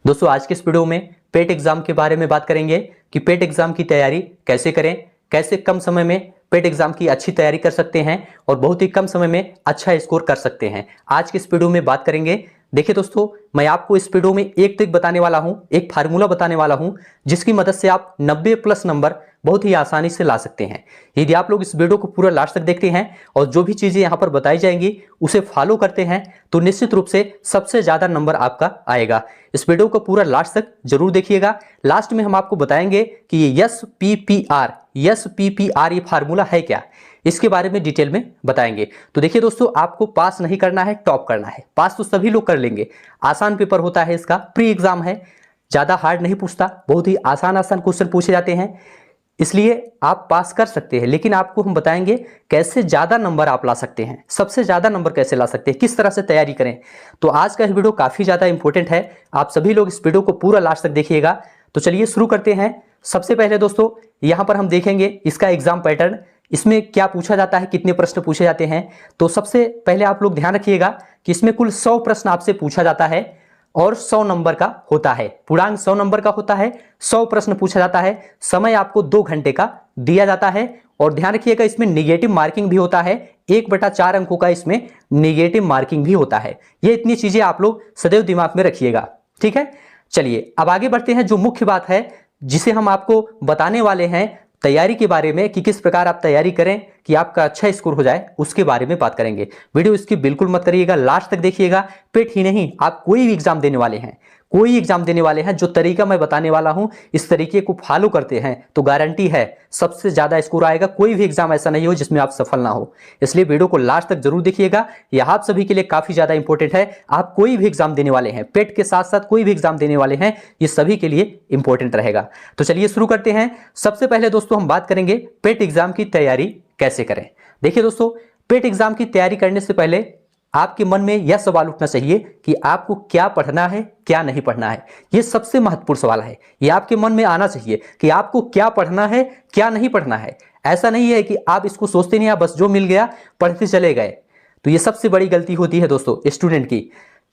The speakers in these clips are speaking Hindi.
दोस्तों आज के इस वीडियो में पेट एग्जाम के बारे में बात करेंगे कि पेट एग्जाम की तैयारी कैसे करें, कैसे कम समय में पेट एग्जाम की अच्छी तैयारी कर सकते हैं और बहुत ही कम समय में अच्छा स्कोर कर सकते हैं। आज के इस वीडियो में बात करेंगे। देखिए दोस्तों, मैं आपको इस वीडियो में एक ट्रिक बताने वाला हूं, एक फार्मूला बताने वाला हूं जिसकी मदद से आप 90 प्लस नंबर बहुत ही आसानी से ला सकते हैं। यदि आप लोग इस वीडियो को पूरा लास्ट तक देखते हैं और जो भी चीजें यहां पर बताई जाएंगी उसे फॉलो करते हैं तो निश्चित रूप से सबसे ज्यादा नंबर आपका आएगा। इस वीडियो को पूरा लास्ट तक जरूर देखिएगा। लास्ट में हम आपको बताएंगे कि ये एस पी पी आर ये फार्मूला है क्या, इसके बारे में डिटेल में बताएंगे। तो देखिए दोस्तों, आपको पास नहीं करना है, टॉप करना है। पास तो सभी लोग कर लेंगे, आसान पेपर होता है, इसका प्री एग्जाम है, ज्यादा हार्ड नहीं पूछता, बहुत ही आसान क्वेश्चन पूछे जाते हैं, इसलिए आप पास कर सकते हैं। लेकिन आपको हम बताएंगे कैसे ज्यादा नंबर आप ला सकते हैं, सबसे ज्यादा नंबर कैसे ला सकते हैं, किस तरह से तैयारी करें। तो आज का यह वीडियो काफी ज्यादा इंपॉर्टेंट है, आप सभी लोग इस वीडियो को पूरा लास्ट तक देखिएगा। तो चलिए शुरू करते हैं। सबसे पहले दोस्तों यहां पर हम देखेंगे इसका एग्जाम पैटर्न, इसमें क्या पूछा जाता है, कितने प्रश्न पूछे जाते हैं। तो सबसे पहले आप लोग ध्यान रखिएगा कि इसमें कुल 100 प्रश्न आपसे पूछा जाता है और 100 नंबर का होता है, पूर्णांक 100 नंबर का होता है। 100 प्रश्न पूछा जाता है, समय आपको 2 घंटे का दिया जाता है। और ध्यान रखिएगा इसमें निगेटिव मार्किंग भी होता है, 1/4 अंकों का इसमें निगेटिव मार्किंग भी होता है। ये इतनी चीजें आप लोग सदैव दिमाग में रखिएगा, ठीक है। चलिए अब आगे बढ़ते हैं। जो मुख्य बात है जिसे हम आपको बताने वाले हैं तैयारी के बारे में कि किस प्रकार आप तैयारी करें कि आपका अच्छा स्कोर हो जाए, उसके बारे में बात करेंगे। वीडियो इसकी बिल्कुल मत करिएगा, लास्ट तक देखिएगा। पेट ही नहीं, आप कोई भी एग्जाम देने वाले हैं, कोई एग्जाम देने वाले हैं, जो तरीका मैं बताने वाला हूं इस तरीके को फॉलो करते हैं तो गारंटी है सबसे ज्यादा स्कोर आएगा। कोई भी एग्जाम ऐसा नहीं हो जिसमें आप सफल ना हो, इसलिए वीडियो को लास्ट तक जरूर देखिएगा। यह आप सभी के लिए काफी ज्यादा इंपॉर्टेंट है। आप कोई भी एग्जाम देने वाले हैं, पेट के साथ साथ कोई भी एग्जाम देने वाले हैं, ये सभी के लिए इंपॉर्टेंट रहेगा। तो चलिए शुरू करते हैं। सबसे पहले दोस्तों हम बात करेंगे पेट एग्जाम की तैयारी कैसे करें। देखिए दोस्तों, पेट एग्जाम की तैयारी करने से पहले आपके मन में यह सवाल उठना चाहिए कि आपको क्या पढ़ना है, क्या नहीं पढ़ना है। यह सबसे महत्वपूर्ण सवाल है, यह आपके मन में आना चाहिए कि आपको क्या पढ़ना है, क्या नहीं पढ़ना है। ऐसा नहीं है कि आप इसको सोचते नहीं, आप बस जो मिल गया पढ़ते चले गए। तो यह सबसे बड़ी गलती होती है दोस्तों स्टूडेंट की।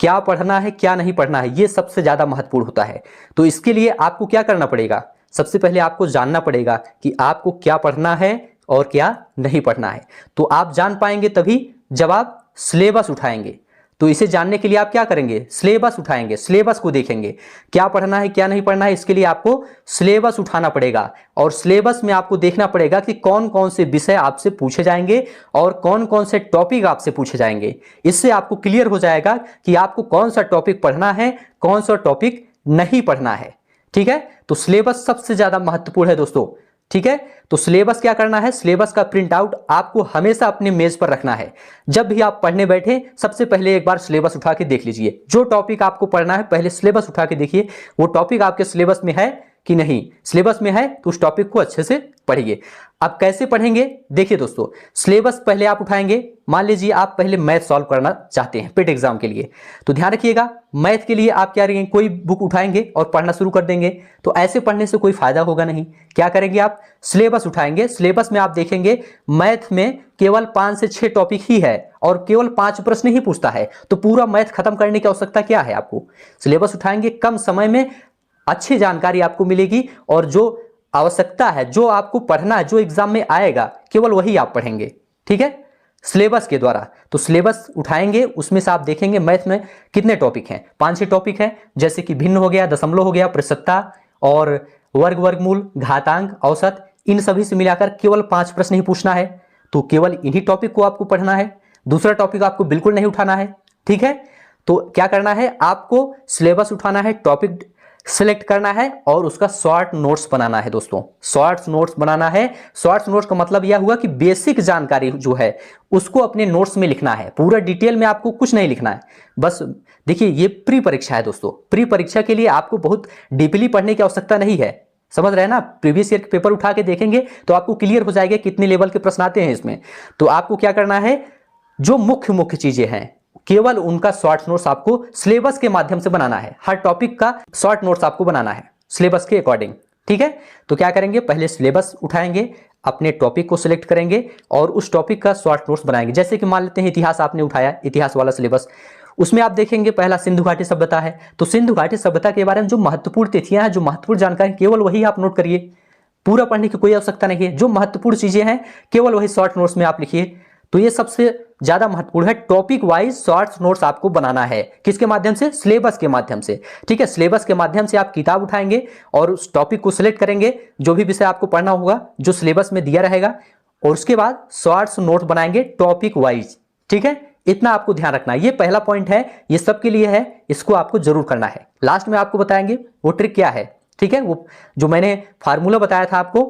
क्या पढ़ना है, क्या नहीं पढ़ना है, यह सबसे ज्यादा महत्वपूर्ण होता है। तो इसके लिए आपको क्या करना पड़ेगा, सबसे पहले आपको जानना पड़ेगा कि आपको क्या पढ़ना है और क्या नहीं पढ़ना है। तो आप जान पाएंगे तभी जब आप सिलेबस उठाएंगे। तो इसे जानने के लिए आप क्या करेंगे, सिलेबस उठाएंगे, सिलेबस को देखेंगे, क्या पढ़ना है क्या नहीं पढ़ना है। इसके लिए आपको सिलेबस उठाना पड़ेगा और सिलेबस में आपको देखना पड़ेगा कि कौन कौन से विषय आपसे पूछे जाएंगे और कौन कौन से टॉपिक आपसे पूछे जाएंगे। इससे आपको क्लियर हो जाएगा कि आपको कौन सा टॉपिक पढ़ना है, कौन सा टॉपिक नहीं पढ़ना है, ठीक है। तो सिलेबस सबसे ज्यादा महत्वपूर्ण है दोस्तों, ठीक है। तो सिलेबस क्या करना है, सिलेबस का प्रिंट आउट आपको हमेशा अपने मेज पर रखना है। जब भी आप पढ़ने बैठे सबसे पहले एक बार सिलेबस उठा के देख लीजिए। जो टॉपिक आपको पढ़ना है पहले सिलेबस उठा के देखिए, वो टॉपिक आपके सिलेबस में है कि नहीं। सिलेबस में है तो उस टॉपिक को अच्छे से पढ़िए। अब कैसे पढ़ेंगे, देखिए दोस्तों, सिलेबस पहले आप उठाएंगे। मान लीजिए आप पहले मैथ सॉल्व करना चाहते हैं पेट एग्जाम के लिए, तो ध्यान रखिएगा मैथ के लिए आप क्या करेंगे, कोई बुक उठाएंगे और पढ़ना शुरू कर देंगे। तो ऐसे पढ़ने से कोई फायदा होगा नहीं। क्या करेंगे, आप सिलेबस उठाएंगे। सिलेबस में आप देखेंगे मैथ में केवल 5 से 6 टॉपिक ही है और केवल 5 प्रश्न ही पूछता है। तो पूरा मैथ खत्म करने की आवश्यकता क्या है, आपको सिलेबस उठाएंगे, कम समय में अच्छी जानकारी आपको मिलेगी और जो आवश्यकता है, जो आपको पढ़ना है, जो एग्जाम में आएगा, केवल वही आप पढ़ेंगे, ठीक है, सिलेबस के द्वारा। तो सिलेबस उठाएंगे, उसमें से आप देखेंगे मैथ में कितने टॉपिक हैं, 5-6 टॉपिक हैं, जैसे कि भिन्न हो गया, दशमलव हो गया, प्रतिशतता और वर्ग, वर्गमूल, घातांक, औसत, इन सभी से मिलाकर केवल 5 प्रश्न ही पूछना है। तो केवल इन्हीं टॉपिक को आपको पढ़ना है, दूसरा टॉपिक आपको बिल्कुल नहीं उठाना है, ठीक है। तो क्या करना है, आपको सिलेबस उठाना है, टॉपिक सिलेक्ट करना है और उसका शॉर्ट नोट्स बनाना है दोस्तों। शॉर्ट नोट्स बनाना है। शॉर्ट नोट्स का मतलब यह हुआ कि बेसिक जानकारी जो है उसको अपने नोट्स में लिखना है, पूरा डिटेल में आपको कुछ नहीं लिखना है। बस देखिए, ये प्री परीक्षा है दोस्तों, प्री परीक्षा के लिए आपको बहुत डीपली पढ़ने की आवश्यकता नहीं है, समझ रहे हैं ना। प्रीवियस ईयर के पेपर उठा के देखेंगे तो आपको क्लियर हो जाएगा कितने लेवल के प्रश्न आते हैं इसमें। तो आपको क्या करना है, जो मुख्य मुख्य चीजें हैं केवल उनका शॉर्ट नोट्स आपको सिलेबस के माध्यम से बनाना है। हर टॉपिक का शॉर्ट नोट्स आपको बनाना है सिलेबस के अकॉर्डिंग, ठीक है। तो क्या करेंगे, पहले सिलेबस उठाएंगे, अपने टॉपिक को सिलेक्ट करेंगे और उस टॉपिक का शॉर्ट नोट्स बनाएंगे। जैसे कि मान लेते हैं इतिहास आपने उठाया, इतिहास वाला सिलेबस, उसमें आप देखेंगे पहला सिंधु घाटी सभ्यता है। तो सिंधु घाटी सभ्यता के बारे में जो महत्वपूर्ण तिथियां हैं, जो महत्वपूर्ण जानकारी, केवल वही आप नोट करिए, पूरा पढ़ने की कोई आवश्यकता नहीं है। जो महत्वपूर्ण चीजें हैं केवल वही शॉर्ट नोट्स में आप लिखिए। तो ये सबसे ज्यादा महत्वपूर्ण है। टॉपिक वाइज शॉर्ट नोट्स आपको बनाना है, किसके माध्यम से? सिलेबस के माध्यम से। ठीक है, सिलेबस के माध्यम से आप किताब उठाएंगे और उस टॉपिक को सिलेक्ट करेंगे, जो भी विषय आपको पढ़ना होगा जो सिलेबस में दिया रहेगा, और उसके बाद शॉर्ट्स नोट बनाएंगे टॉपिक वाइज। ठीक है, इतना आपको ध्यान रखना है। ये पहला पॉइंट है, ये सबके लिए है, इसको आपको जरूर करना है। लास्ट में आपको बताएंगे वो ट्रिक क्या है। ठीक है, वो जो मैंने फार्मूला बताया था आपको,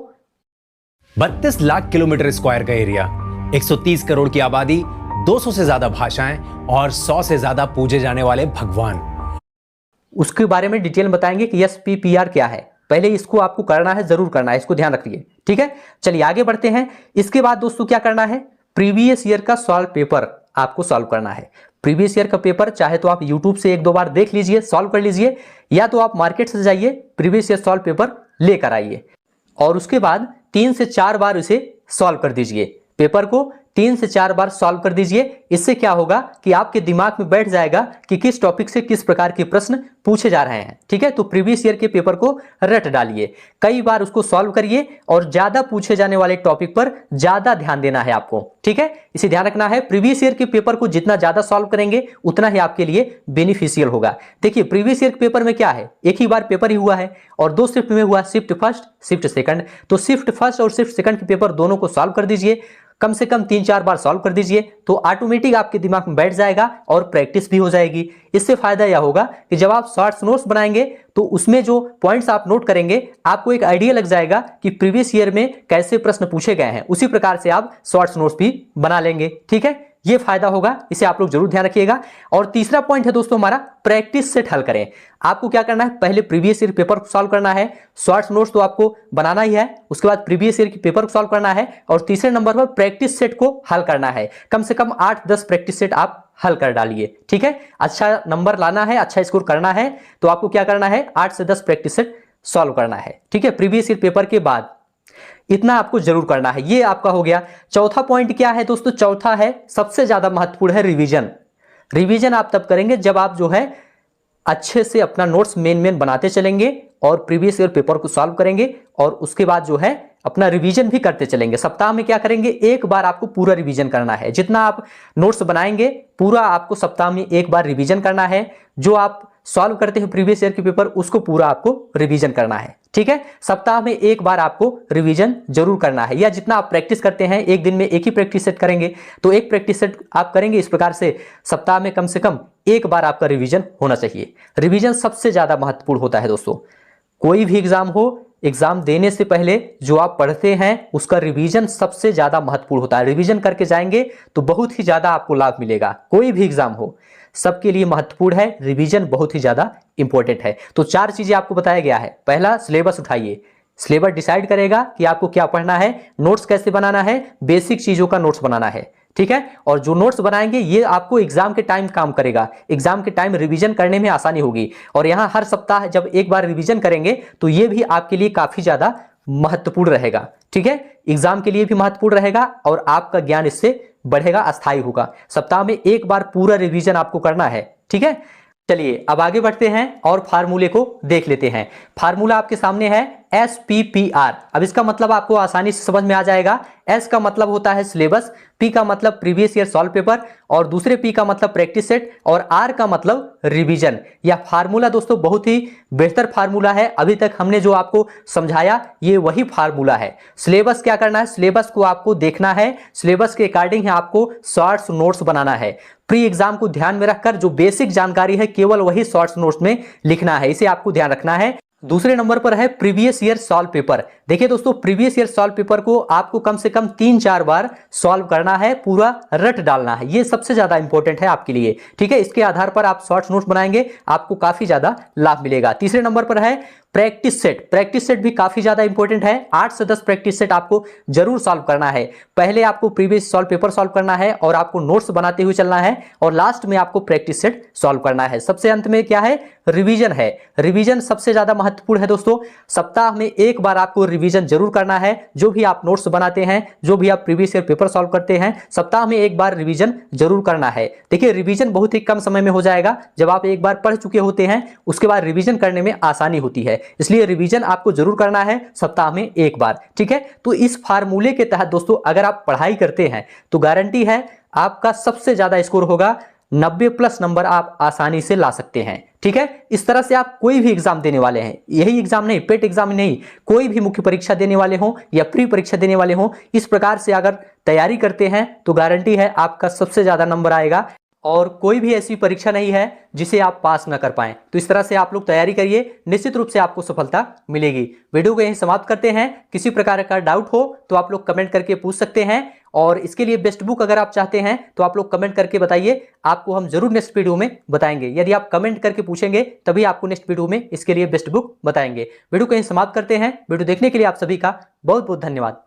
32 लाख किलोमीटर स्क्वायर का एरिया, 130 करोड़ की आबादी, 200 से ज्यादा भाषाएं और 100 से ज्यादा पूजे जाने वाले भगवान, उसके बारे में डिटेल में बताएंगे कि SPPR क्या है। पहले इसको आपको करना है, जरूर करना है, इसको ध्यान रखिए। ठीक है, चलिए आगे बढ़ते हैं। इसके बाद दोस्तों क्या करना है? प्रीवियस ईयर का सॉल्व पेपर आपको सॉल्व करना है। प्रीवियस ईयर का पेपर चाहे तो आप यूट्यूब से 1-2 बार देख लीजिए, सॉल्व कर लीजिए, या तो आप मार्केट से जाइए प्रीवियस ईयर सॉल्व पेपर लेकर आइए और उसके बाद 3 से 4 बार इसे सॉल्व कर दीजिए। पेपर को 3 से 4 बार सॉल्व कर दीजिए। इससे क्या होगा कि आपके दिमाग में बैठ जाएगा कि किस टॉपिक से किस प्रकार के प्रश्न पूछे जा रहे हैं। ठीक है, तो प्रीवियस ईयर के पेपर को रट डालिए, कई बार उसको सॉल्व करिए और ज्यादा पूछे जाने वाले टॉपिक पर ज्यादा ध्यान देना है आपको। ठीक है, इसे ध्यान रखना है। प्रीवियस ईयर के पेपर को जितना ज्यादा सॉल्व करेंगे उतना ही आपके लिए बेनिफिशियल होगा। देखिए प्रीवियस ईयर के पेपर में क्या है, एक ही बार पेपर ही हुआ है और 2 शिफ्ट में हुआ, शिफ्ट फर्स्ट शिफ्ट सेकंड। तो शिफ्ट फर्स्ट और शिफ्ट सेकंड के पेपर दोनों को सॉल्व कर दीजिए, कम से कम 3-4 बार सॉल्व कर दीजिए, तो ऑटोमेटिक आपके दिमाग में बैठ जाएगा और प्रैक्टिस भी हो जाएगी। इससे फायदा यह होगा कि जब आप शॉर्ट्स नोट्स बनाएंगे तो उसमें जो पॉइंट्स आप नोट करेंगे आपको एक आइडिया लग जाएगा कि प्रीवियस ईयर में कैसे प्रश्न पूछे गए हैं, उसी प्रकार से आप शॉर्ट्स नोट्स भी बना लेंगे। ठीक है, ये फायदा होगा, इसे आप लोग जरूर ध्यान रखिएगा। और तीसरा पॉइंट है दोस्तों हमारा, प्रैक्टिस सेट हल करें। आपको क्या करना है? पहले प्रीवियस ईयर पेपर को सॉल्व करना है, शॉर्ट्स नोट्स तो आपको बनाना ही है, उसके बाद प्रीवियस ईयर के पेपर को सॉल्व करना है और तीसरे नंबर पर प्रैक्टिस सेट को हल करना है। कम से कम 8-10 प्रैक्टिस सेट आप हल कर डालिए। ठीक है, अच्छा नंबर लाना है, अच्छा स्कोर करना है, तो आपको क्या करना है? 8 से 10 प्रैक्टिस सेट सॉल्व करना है। ठीक है, प्रीवियस ईयर पेपर के बाद इतना आपको जरूर करना है। ये आपका हो गया। चौथा पॉइंट क्या है दोस्तों? चौथा है, सबसे ज्यादा महत्वपूर्ण है, रिवीजन। रिवीजन आप तब करेंगे जब आप जो है अच्छे से अपना नोट्स मेन बनाते चलेंगे और प्रीवियस ईयर पेपर को सॉल्व करेंगे और उसके बाद जो है अपना रिवीजन भी करते चलेंगे। सप्ताह में क्या करेंगे? एक बार आपको पूरा रिवीजन करना है। जितना आप नोट्स बनाएंगे पूरा आपको सप्ताह में एक बार रिवीजन करना है। जो आप सॉल्व करते हैं प्रीवियस ईयर के पेपर, उसको पूरा आपको रिवीजन करना है। ठीक है, सप्ताह में एक बार आपको रिवीजन जरूर करना है, या जितना आप प्रैक्टिस करते हैं, एक दिन में एक ही प्रैक्टिस सेट करेंगे तो एक प्रैक्टिस सेट आप करेंगे। इस प्रकार से सप्ताह में कम से कम एक बार आपका रिवीजन होना चाहिए। रिवीजन सबसे ज्यादा महत्वपूर्ण होता है दोस्तों। कोई भी एग्जाम हो, एग्जाम देने से पहले जो आप पढ़ते हैं उसका रिवीजन सबसे ज्यादा महत्वपूर्ण होता है। रिवीजन करके जाएंगे तो बहुत ही ज्यादा आपको लाभ मिलेगा। कोई भी एग्जाम हो, सबके लिए महत्वपूर्ण है, रिवीजन बहुत ही ज्यादा इंपॉर्टेंट है। तो 4 चीजें आपको बताया गया है। पहला, सिलेबस उठाइए। सिलेबस डिसाइड करेगा कि आपको क्या पढ़ना है, नोट्स कैसे बनाना है, बेसिक चीजों का नोट्स बनाना है। ठीक है, और जो नोट्स बनाएंगे ये आपको एग्जाम के टाइम काम करेगा। एग्जाम के टाइम रिवीजन करने में आसानी होगी। और यहां हर सप्ताह जब एक बार रिवीजन करेंगे तो ये भी आपके लिए काफी ज्यादा महत्वपूर्ण रहेगा। ठीक है, एग्जाम के लिए भी महत्वपूर्ण रहेगा और आपका ज्ञान इससे बढ़ेगा, अस्थायी होगा। सप्ताह में एक बार पूरा रिवीजन आपको करना है। ठीक है, चलिए अब आगे बढ़ते हैं और फार्मूले को देख लेते हैं। फार्मूला आपके सामने है SPPR। अब इसका मतलब आपको आसानी से समझ में आ जाएगा। S का मतलब होता है सिलेबस, P का मतलब प्रीवियस ईयर सॉल्व पेपर और दूसरे P का मतलब प्रैक्टिस सेट और R का मतलब रिवीजन। यह फार्मूला दोस्तों बहुत ही बेहतर फार्मूला है। अभी तक हमने जो आपको समझाया ये वही फार्मूला है। सिलेबस क्या करना है? सिलेबस को आपको देखना है, सिलेबस के अकॉर्डिंग आपको शॉर्ट्स नोट्स बनाना है। प्री एग्जाम को ध्यान में रखकर जो बेसिक जानकारी है केवल वही शॉर्ट्स नोट्स में लिखना है, इसे आपको ध्यान रखना है। दूसरे नंबर पर है प्रीवियस ईयर सॉल्व पेपर। देखिए दोस्तों, प्रीवियस ईयर सॉल्व पेपर को आपको कम से कम 3-4 बार सॉल्व करना है, पूरा रट डालना है। ये सबसे ज्यादा इंपॉर्टेंट है आपके लिए। ठीक है, इसके आधार पर आप शॉर्ट्स नोट्स बनाएंगे, आपको काफी ज्यादा लाभ मिलेगा। तीसरे नंबर पर है प्रैक्टिस सेट। प्रैक्टिस सेट भी काफी ज्यादा इंपॉर्टेंट है। 8 से 10 प्रैक्टिस सेट आपको जरूर सॉल्व करना है। पहले आपको प्रीवियस सॉल्व पेपर सॉल्व करना है और आपको नोट्स बनाते हुए चलना है और लास्ट में आपको प्रैक्टिस सेट सॉल्व करना है। सबसे अंत में क्या है? रिवीजन है। रिवीजन सबसे ज्यादा महत्वपूर्ण है दोस्तों, सप्ताह में एक बार आपको रिवीजन जरूर करना है। जो भी आप नोट्स बनाते हैं, जो भी आप प्रीवियस ईयर पेपर सॉल्व करते हैं, सप्ताह में एक बार रिवीजन जरूर करना है। देखिए रिवीजन बहुत ही कम समय में हो जाएगा। जब आप एक बार पढ़ चुके होते हैं उसके बाद रिवीजन करने में आसानी होती है, इसलिए रिवीजन आपको जरूर करना है सप्ताह में एक बार, ठीक है। तो इस फार्मूले के तहत दोस्तों अगर आप पढ़ाई करते हैं तो गारंटी है आपका सबसे ज्यादा स्कोर होगा, 90+ नंबर आप आसानी से ला सकते हैं, ठीक है। इस तरह से आप कोई भी एग्जाम देने वाले हैं, यही एग्जाम नहीं, पेट एग्जाम नहीं, कोई भी मुख्य परीक्षा देने वाले हो या प्री परीक्षा देने वाले हो, इस प्रकार से अगर तैयारी करते हैं तो गारंटी है आपका सबसे ज्यादा नंबर आएगा और कोई भी ऐसी परीक्षा नहीं है जिसे आप पास ना कर पाएं। तो इस तरह से आप लोग तैयारी करिए, निश्चित रूप से आपको सफलता मिलेगी। वीडियो को यहीं समाप्त करते हैं। किसी प्रकार का डाउट हो तो आप लोग कमेंट करके पूछ सकते हैं और इसके लिए बेस्ट बुक अगर आप चाहते हैं तो आप लोग कमेंट करके बताइए, आपको हम जरूर नेक्स्ट वीडियो में बताएंगे। यदि आप कमेंट करके पूछेंगे तभी आपको नेक्स्ट वीडियो में इसके लिए बेस्ट बुक बताएंगे। वीडियो को यहीं समाप्त करते हैं। वीडियो देखने के लिए आप सभी का बहुत बहुत धन्यवाद।